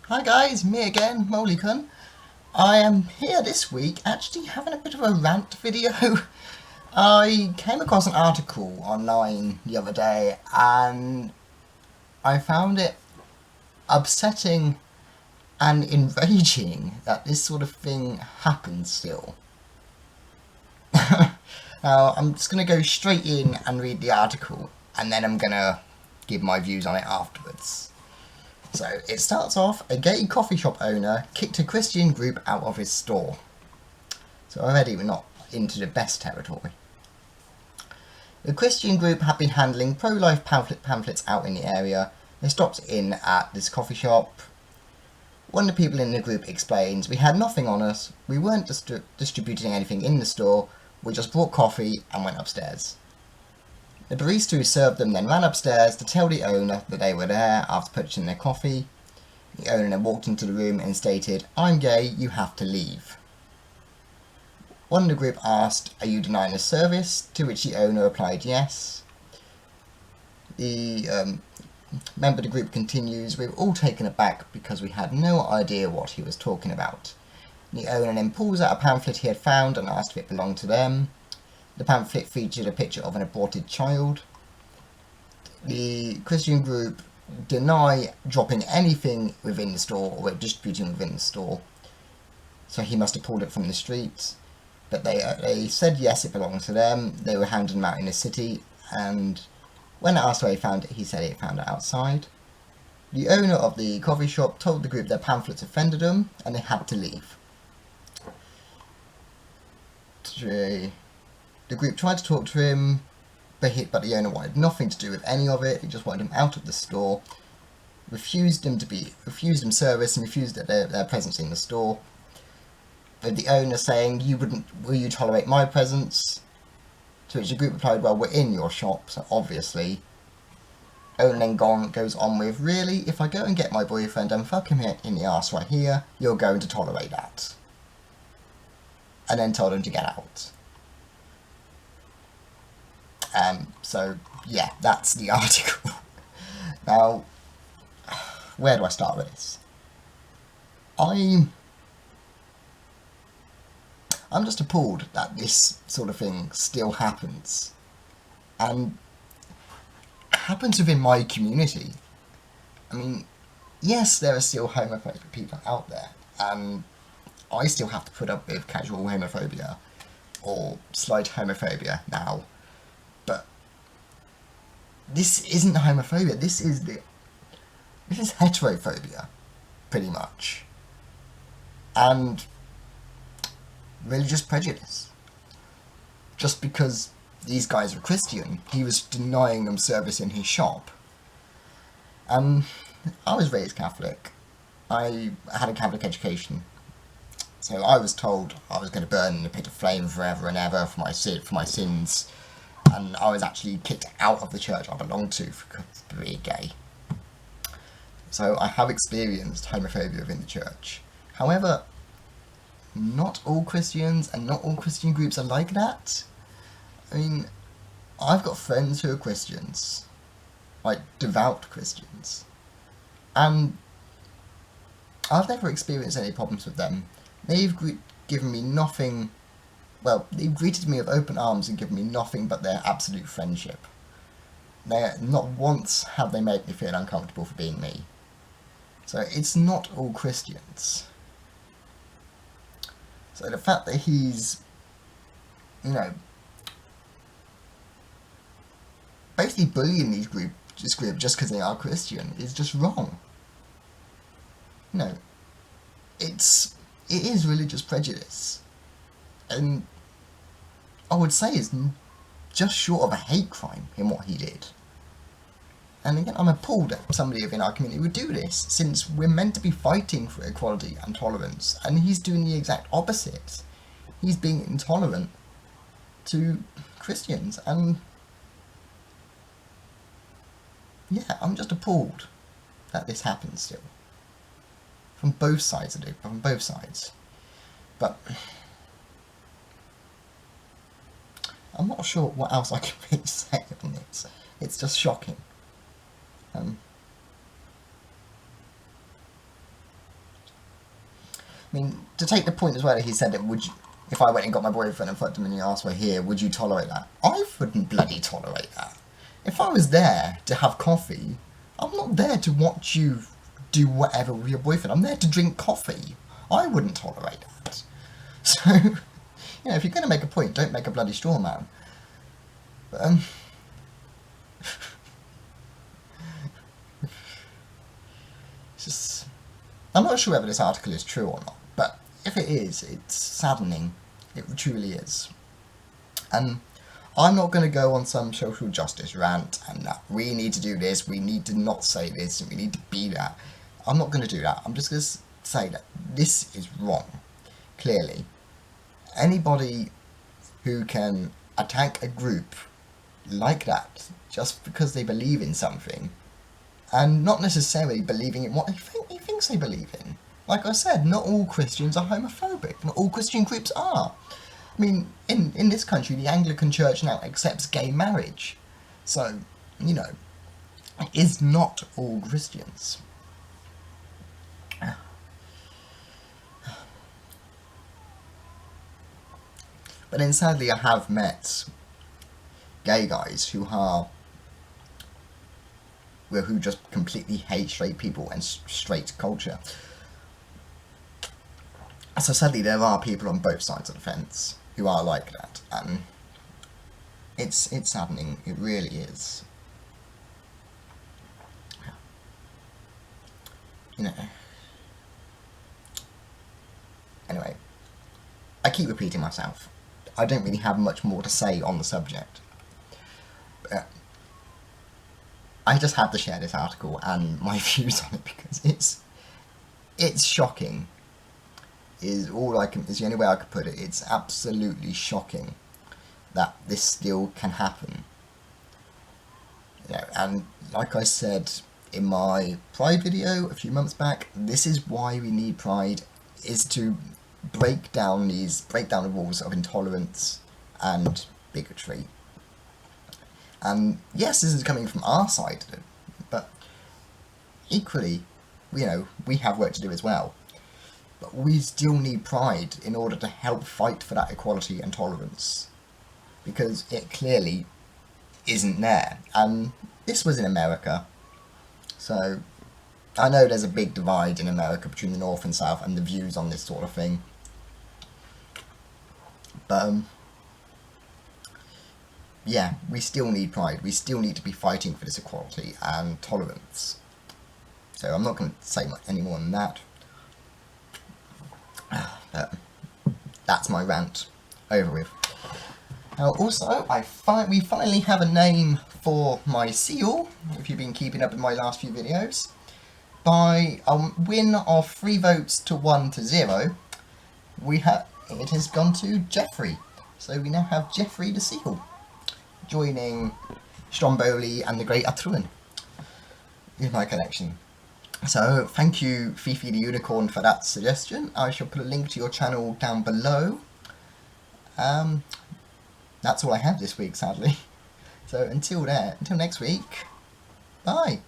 Hi guys, me again, moley-kun. I am here this week actually having a bit of a rant video. I came across an article online the other day and I found it upsetting and enraging that this sort of thing happens still. Now, I'm just going to go straight in and read the article and then I'm going to give my views on it afterwards. So it starts off, a gay coffee shop owner kicked a Christian group out of his store. So already we're not into the best territory. The Christian group had been handling pro-life pamphlets out in the area. They stopped in at this coffee shop. One of the people in the group explains, "We had nothing on us, we weren't distributing anything in the store, we just brought coffee and went upstairs." The barista who served them then ran upstairs to tell the owner that they were there after purchasing their coffee. The owner then walked into the room and stated, "I'm gay, you have to leave." One of the group asked, "Are you denying the service?" To which the owner replied, "Yes." The member of the group continues, "We were all taken aback because we had no idea what he was talking about." The owner then pulls out a pamphlet he had found and asked if it belonged to them. The pamphlet featured a picture of an aborted child. The Christian group deny dropping anything within the store or distributing within the store, so he must have pulled it from the street. But they said yes, it belonged to them. They were handing them out in the city, and when asked where he found it, he said he found it outside. The owner of the coffee shop told the group their pamphlets offended them, and they had to leave. The group tried to talk to him, but the owner wanted nothing to do with any of it. He just wanted him out of the store, refused him service, and refused their presence in the store. With the owner saying, "Will you tolerate my presence?" To which the group replied, "Well, we're in your shop, so obviously." Owner then goes on with, "Really, if I go and get my boyfriend and fuck him in the arse right here, you're going to tolerate that?" And then told him to get out. So, yeah, that's the article. Now, where do I start with this? I'm just appalled that this sort of thing still happens. And happens within my community. I mean, yes, there are still homophobic people out there, and I still have to put up with casual homophobia, or slight homophobia now. But this isn't homophobia, this is heterophobia, pretty much. And religious prejudice. Just because these guys were Christian, he was denying them service in his shop. I was raised Catholic. I had a Catholic education. So I was told I was going to burn in a pit of flame forever and ever for my sins. And I was actually kicked out of the church I belonged to for being gay. So I have experienced homophobia within the church. However, not all Christians and not all Christian groups are like that. I mean, I've got friends who are Christians, like devout Christians, and I've never experienced any problems with them. They've given me nothing. Well, they've greeted me with open arms and given me nothing but their absolute friendship. Not once have they made me feel uncomfortable for being me. So it's not all Christians. So the fact that he's, basically bullying this group just because they are Christian is just wrong. It is religious prejudice. And I would say it's just short of a hate crime in what he did. And again, I'm appalled that somebody within our community would do this, since we're meant to be fighting for equality and tolerance, and he's doing the exact opposite. He's being intolerant to Christians, and yeah, I'm just appalled that this happens still. From both sides of it, from both sides. But I'm not sure what else I can really say on this. It's just shocking. I mean, to take the point as well, he said that if I went and got my boyfriend and fucked him in the arse, we're here, would you tolerate that? I wouldn't bloody tolerate that. If I was there to have coffee, I'm not there to watch you do whatever with your boyfriend. I'm there to drink coffee. I wouldn't tolerate that. So, if you're going to make a point, don't make a bloody straw man. But, it's just, I'm not sure whether this article is true or not, but if it is, it's saddening. It truly is. And I'm not going to go on some social justice rant and that we need to do this, we need to not say this, and we need to be that. I'm not going to do that. I'm just going to say that this is wrong, clearly. Anybody who can attack a group like that just because they believe in something, and not necessarily believing in what he thinks they believe in. Like I said, not all Christians are homophobic. Not all Christian groups are. I mean, in this country, the Anglican Church now accepts gay marriage. So, it is not all Christians. But then sadly I have met gay guys who just completely hate straight people and straight culture. So sadly there are people on both sides of the fence who are like that, and it's saddening, it really is. Anyway, I keep repeating myself. I don't really have much more to say on the subject. But I just had to share this article and my views on it because it's shocking. Is the only way I could put it. It's absolutely shocking that this still can happen. And like I said in my Pride video a few months back, this is why we need Pride, is to break down the walls of intolerance and bigotry. And yes, this is coming from our side, but equally, we have work to do as well. But we still need Pride in order to help fight for that equality and tolerance, because it clearly isn't there. And this was in America, so I know there's a big divide in America between the North and South and the views on this sort of thing. But, yeah, we still need Pride. We still need to be fighting for this equality and tolerance. So I'm not going to say any more than that. But that's my rant over with. Now, also, we finally have a name for my seal, if you've been keeping up with my last few videos. By a win of 3 votes to 1 to 0, it has gone to Jeffrey. So we now have Jeffrey the Seal, joining Stromboli and the Great Atruan in my collection. So thank you, Fifi the Unicorn, for that suggestion. I shall put a link to your channel down below. That's all I have this week, sadly. So until next week, bye.